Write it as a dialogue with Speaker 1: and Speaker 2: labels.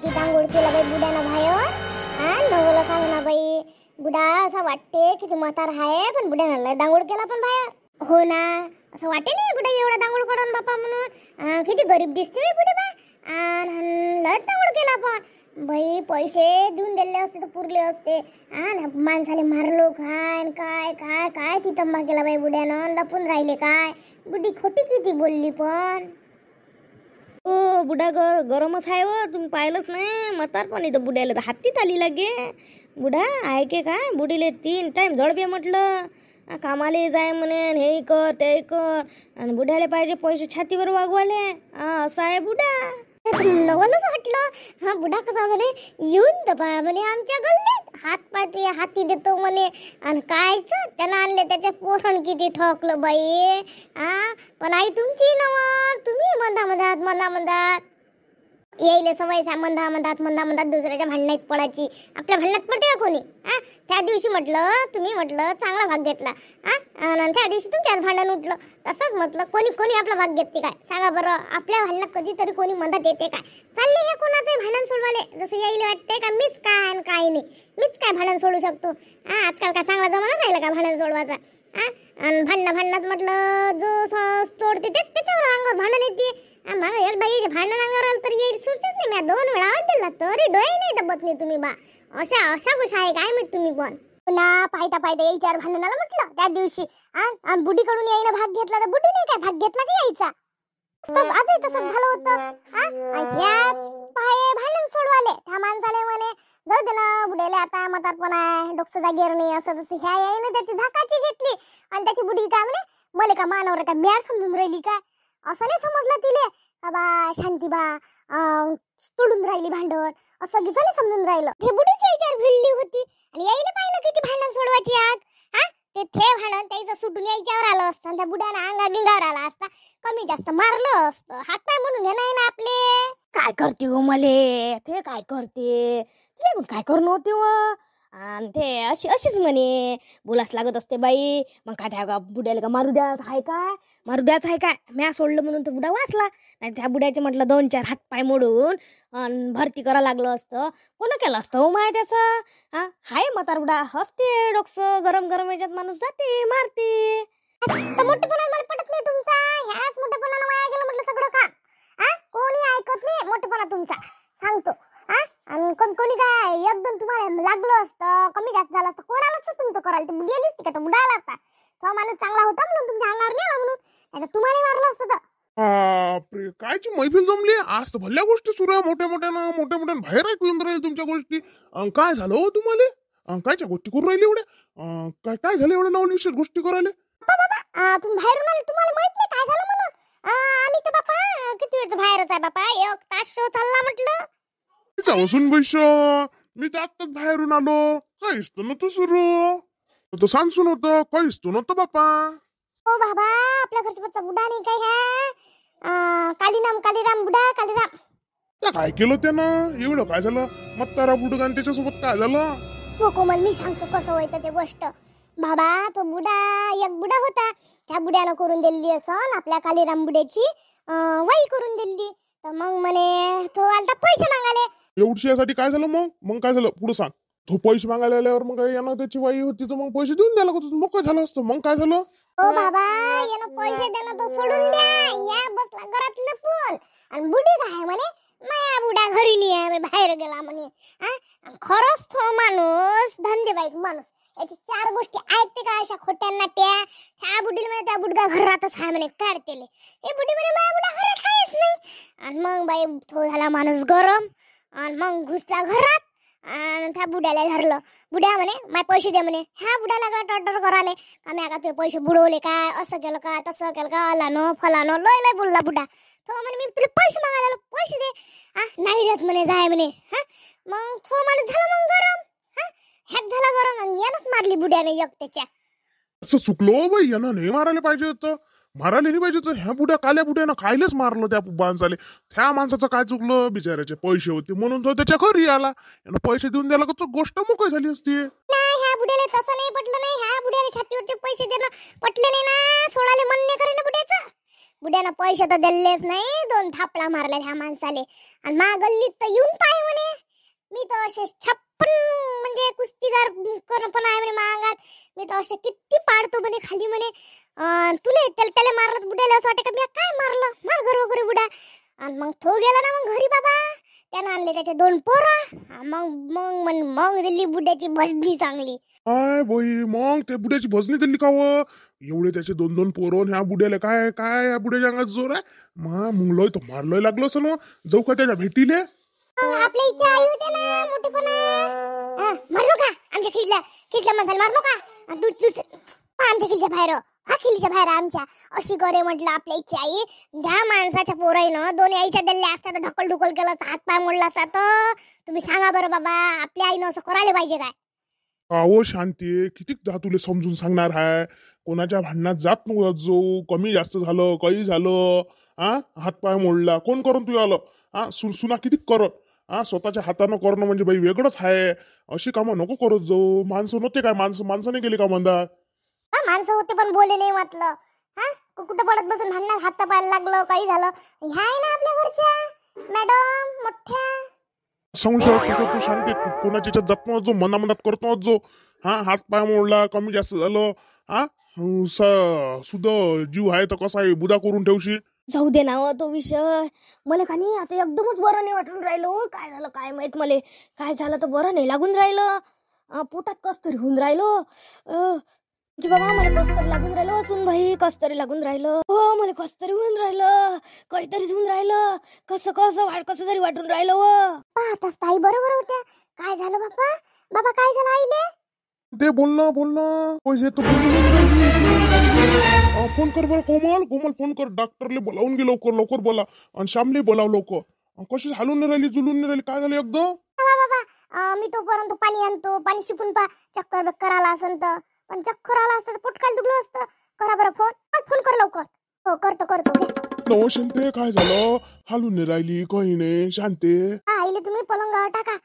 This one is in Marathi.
Speaker 1: किती दांगोड केला बाई बुड्यानं बाहेर. हा नवला सांग ना बाई. बुडा असं वाटते किती म्हातार आहे पण बुड्यानं लय दांगोड केला पण बाहेर. हो ना असं वाटे नाही बुडा एवढा दांगोड करून बापा म्हणून. किती गरीब दिसते बाई बुडे बा. लय दांगोड केला पण बाई. पैसे देऊन दिले असते तर पुरले असते. माणसाले मारलो काय काय काय काय ती तंबा केला बाई बुड्यानं. लपून राहिले काय. बुडी खोटी किती बोलली पण.
Speaker 2: हो बुडा गरमच आहे हो. तुम्ही पाहिलंच नाही म्हातारपण इथं बुड्याला तर हातीत आली लागे. बुडा ऐके काय बुडीले 3 टाइम जळबे म्हटलं. कामाले जाय म्हणे हे कर ते कर आणि बुड्याला पाहिजे पैसे छातीवर वागवाले. असं आहे बुडा.
Speaker 1: नवलच वाटलं हा बुडा कसा म्हणे येऊन दबा म्हणे आमच्या गल्लीत हातपाटी हाती देतो म्हणे. आणि कायच त्यानं आणले त्याच्या पोरण किती ठोकलं बाई. पण आई तुमची नव तुम्ही मंदा यायले सवय मंदा दुसऱ्याच्या भांडणात पडायची. आपल्या भांडणात पडते का कोणी. त्या दिवशी म्हटलं तुम्ही म्हटलं चांगला भाग घेतला. आणि त्या दिवशी तुमच्यावर भांडण उठलं. तसंच म्हटलं कोणी आपला भाग घेते काय सांगा बरं. आपल्या भांडणात कधीतरी कोणी मदत येते काय. चालले हे कोणाचे भांडण सोडवाले. जसं यायला वाटते का मीच काय आणि काय नाही. मीच काय भांडण सोडू शकतो. आजकाल का चांगला जमाना राहिला का भांडण सोडवायचा. आणि भांडणात म्हटलं जो तोडते त्याच्यावर अंगावर भांडण येते. मला बाई भांडण अंगावर आलं तर येईल सुचच नाही. मी 2 वेळा दिला तरी डोळे नाही दबत नाही तुम्ही बा. अशा गोष्टी आहे काय माहित तुम्ही पण. पुन्हा पाहता यायच्यावर भांडणाला म्हटलं त्या दिवशी. आणि बुडीकडून यायला भाग घेतला तर बुडी नाही काय भाग घेतला का यायचा. आजही तसंच झालं होतं. भांडण सोडवाले त्या माणसाले म्हणे जाऊ दे ना बुड्याला आता म्हातारपण आहे डोकं जागेवर नाही असं तसं. ह्या यायनं त्याची झाकाची घेतली. आणि त्याची बुडी काय म्हणे मले का मानवर का मॅड समजून राहिली काय. असं नाही समजलं तिले का बा शांती बा तोडून राहिली भांडण. असं गिसं नाही समजून राहिलं. हे बुडीच यायच्यावर भिडली होती. आणि यायला पाहिजे किती भांडण सोडवायची आग. ते भांडण त्याचं सुटून यायच्यावर आलं असतं. त्या बुड्याला अंगा गिंगावर आला असता. कमी जास्त मारलं असतं. हात पाय म्हणून घे नाही ना आपले.
Speaker 2: काय करते हो मले ते काय करते ते काय करणं होते व. आणि ते अशीच म्हणे बोलास लागत असते बाई. मग काय त्या बुड्याला का मारू द्याच आहे काय. म्या सोडलं म्हणून तो बुडा वाचला. नाही त्या बुड्याचे म्हटलं 2-4 हात पाय मोडून भरती करा लागलं असतं. कोण केलं असतं हो माय त्याचं. हाय म्हातार बुडा हसते डोकसं गरम याच्यात माणूस जाते मारते.
Speaker 1: मोठेपणा मला पटत नाही तुमचा. ह्याच मोठेपणानं वाया गेलं म्हटलं सगळं काम. कोणी ऐकत नाही मोठेपणा तुमचा सांगतो. आणि कोणी काय 1-2 तुम्हाला लागलं असतं कमी जास्त झालं असतं कोण आलं असतं तुमचं करायला. ते बुडी आली असती का तर बुडा आला असता. तो माणूस चांगला होता म्हणून तुमच्या अंगावर नाही आला म्हणून. नाही तर तुम्हाला मारलं असतं तर.
Speaker 3: कायची मैफिल जमली आज तर भल्या गोष्टी सुरू आहे. मोठ्या बाहेर ऐकून राहिले तुमच्या गोष्टी. काय झालं हो तुम्हाला. कायच्या गोष्टी करून राहिले एवढ्या. काय झालं एवढ्या नवल गोष्टी करायला.
Speaker 1: तुम्ही बाहेरून आले तुम्हाला माहित नाही काय झालं म्हणून. आम्ही तर बापा किती वेळच बाहेरच आहे बापा. 1 तास शो चालला म्हटलं.
Speaker 3: बसून बैस मी तर आत्ताच बाहेरून आलो. काहीच तर नव्हतं सुरू. सांगसून होतं काहीच तर नव्हतं बापा.
Speaker 1: हो बाबा आपल्या घरचा बच्चा बुडा नाही काय ह्या कालीराम बुडा कालीराम.
Speaker 3: काय केलं त्यानं एवढं. काय झालं म्हातारा बुडगा आणि त्याच्यासोबत काय झालं.
Speaker 1: हो कोमल मी सांगतो कसं होतं ते गोष्ट. बाबा तो बुडा एक बुडा होता. त्या बुड्यानं करून दिली असं आपल्या कालीराम बुड्याची वाई करून दिली. तर मग म्हणे तो आलता पैसे मागाले.
Speaker 3: एवढ्यासाठी काय झालं मग काय झालं पुढे सांग. तो पैसे मागायला आल्यावर मग यानं त्याची वाई होती तर मग पैसे देऊन द्यायला लागत. मग काय झालं असतं. मग काय झालं.
Speaker 1: हो बाबा यानं पैसे देणं तर सोडून द्या. या बसला घरात लपून. आणि बुडी काय म्हणे माया बुडा घरी नाही आहे बाहेर गेला म्हणे. खरंच तो माणूस धंदेबाईक माणूस. याची 4 गोष्टी ऐकते का अशा खोट्यांना. त्या बुडीला म्हणे त्या बुडगा घरातच आहे म्हणे काढतेले. हे बुडी म्हणे माया बुडा घरात आहेच नाही. आणि मग बाई तो झाला माणूस गरम. आणि मग घुसला घरात. आणि त्या बुड्याला धरलं. बुड्या म्हणे माय पैसे दे म्हणे. ह्या बुड्या लागला टॉटर कराले का मी का तुझे पैसे बुडवले काय असं केलं का तसं केलं का अलानो फलानो लय बोलला बुड्या. तो म्हणे मी तुला पैसे मागायला पैसे दे. नाही देत म्हणे जाय म्हणे. मग तो माणूस झाला मग गरम. ह्याच झाला गरम आणि यानंच मारली बुड्याने एक त्याच्या.
Speaker 3: असं चुकलो बाई यानं नाही मारायला पाहिजे होतं. मारायला नाही पाहिजे तर ह्या बुड्या काल्या बुड्यानं कायलेच मारलं त्या माणसाले. त्या माणसाचं काय चुकलं बिचाराचे पैसे होते म्हणून तो त्याच्या घरी आला. यानं पैसे देऊन द्यायला तर गोष्ट मोकळी झाली असती.
Speaker 1: नाही ह्या बुड्याला तसं नाही पटलं नाही. ह्या बुड्याला छातीवरचे पैसे देणं पटले नाही ना. सोडाले मन नाही करे ना बुड्याचं. बुड्यानं पैसे तर दिलेच नाही, 2 थापडा मारल्या ह्या माणसाले. आणि मा गल्लीत तर येऊन पाय म्हणे, मी तर असे 56 म्हणजे कुस्तीगार पण आहे म्हणे मागात. मी तर असे किती पाडतो म्हणे खाली म्हणे. तुले त्याला मारलं बुड्याला असं वाटतं का मी काय मारलं, मार घर वगैरे बुड्या. आणि मग तो गेला ना मग घरी बाबा, त्यानं आणले त्याचे 2 पोरं. मग दिल्ली बुड्याची भजनी चांगली.
Speaker 3: काय बाई, मग त्या बुड्याची भजनी दिली का व? एवढे त्याचे 2-2 पोरं, ह्या बुड्याला काय काय या बुड्याच्या अंगात जोर आहे. मुंगलोय तो मारलोय लागलो असं ना. जाऊ का त्याच्या भेटीले?
Speaker 1: आपल्या इच्छा आई होते ना मोठेपणा. मारलो का आमच्या खिडल्या माणसाला मारलो का? आमच्या खिडच्या बाहेर, हा खिडच्या बाहेर आमच्या अशी करे म्हटलं आपल्या इच्छा आई. त्या माणसाच्या पोराईनं 2 आईच्या दिल्ल्या असतात तर ढकल ढुकल केलं, हात पाय मोडला असता तर तुम्ही सांगा बरं बाबा, आपल्या आईनं असं करायला पाहिजे काय?
Speaker 3: अहो शांती, किती तुला समजून सांगणार आहे. कोणाच्या भांडणात जात नव्हतं, जो कमी जास्त झालं काही झालं, हातपाय मोडला कोण करून तू आलं? सुना किती करत. स्वतःच्या हातानं करणं म्हणजे बाई वेगळंच आहे. अशी कामं नको करत जाऊ. माणसं नव्हते काय, माणसाने गेली का म्हणतात?
Speaker 1: माणसं होते पण बोले नाही म्हटलं. कुठं पडत बसून भांडणात हात पायला लागलं काही झालं. ह्या आहे ना आपल्या घरच्या मॅडम मोठ्या.
Speaker 3: संशय तू शांती, कोणाच्या याच्यात जात नव्हत जो, मनामनात करत नव्हत जो. हात पाय मोडला कमी जास्त झालं, सुद्धा जीव आहे तर कसा आहे बुदा करून ठेवशी.
Speaker 2: जाऊ दे ना तो विषय. मला का नाही आता एकदमच बरं नाही वाटून राहिलं. काय झालं काय माहित मला. काय झालं तर बरं नाही लागून राहिलं. पोटात कसतरी होऊन राहिलो. बाबा मला कसतरी लागून राहिलं. सुन भाई कसतरी लागून राहिलं. हो मला कसतरी होऊन राहिलं. काहीतरी होऊन राहिलं. कसं तरी वाटून राहिलं.
Speaker 1: पाहताच ताई बरोबर होत्या. काय झालं बाबा काय झालं आईले?
Speaker 3: ते बोलणं हे तर फोन कर बरं कोमल फोन कर. डॉक्टरले बोलावून घे लवकर बोला. आणि श्यामले बोलाव लवकर. कशी हालून नाही राहिली, जुलून नाही राहिली, काय झालं एकदम?
Speaker 1: बाबा मी तोपर्यंत पाणी आणतो. पाणी शिपून चक्कर आला असेल तर. पण चक्कर आला असतं तर पोटकाल दुखलं असतं. करा बरं फोन कर लवकर. हो करतो.
Speaker 3: नो शांते, काय झालं? हालून नाही राहिली काही नाही शांते.
Speaker 1: आईले तुम्ही पलंगावर टाका.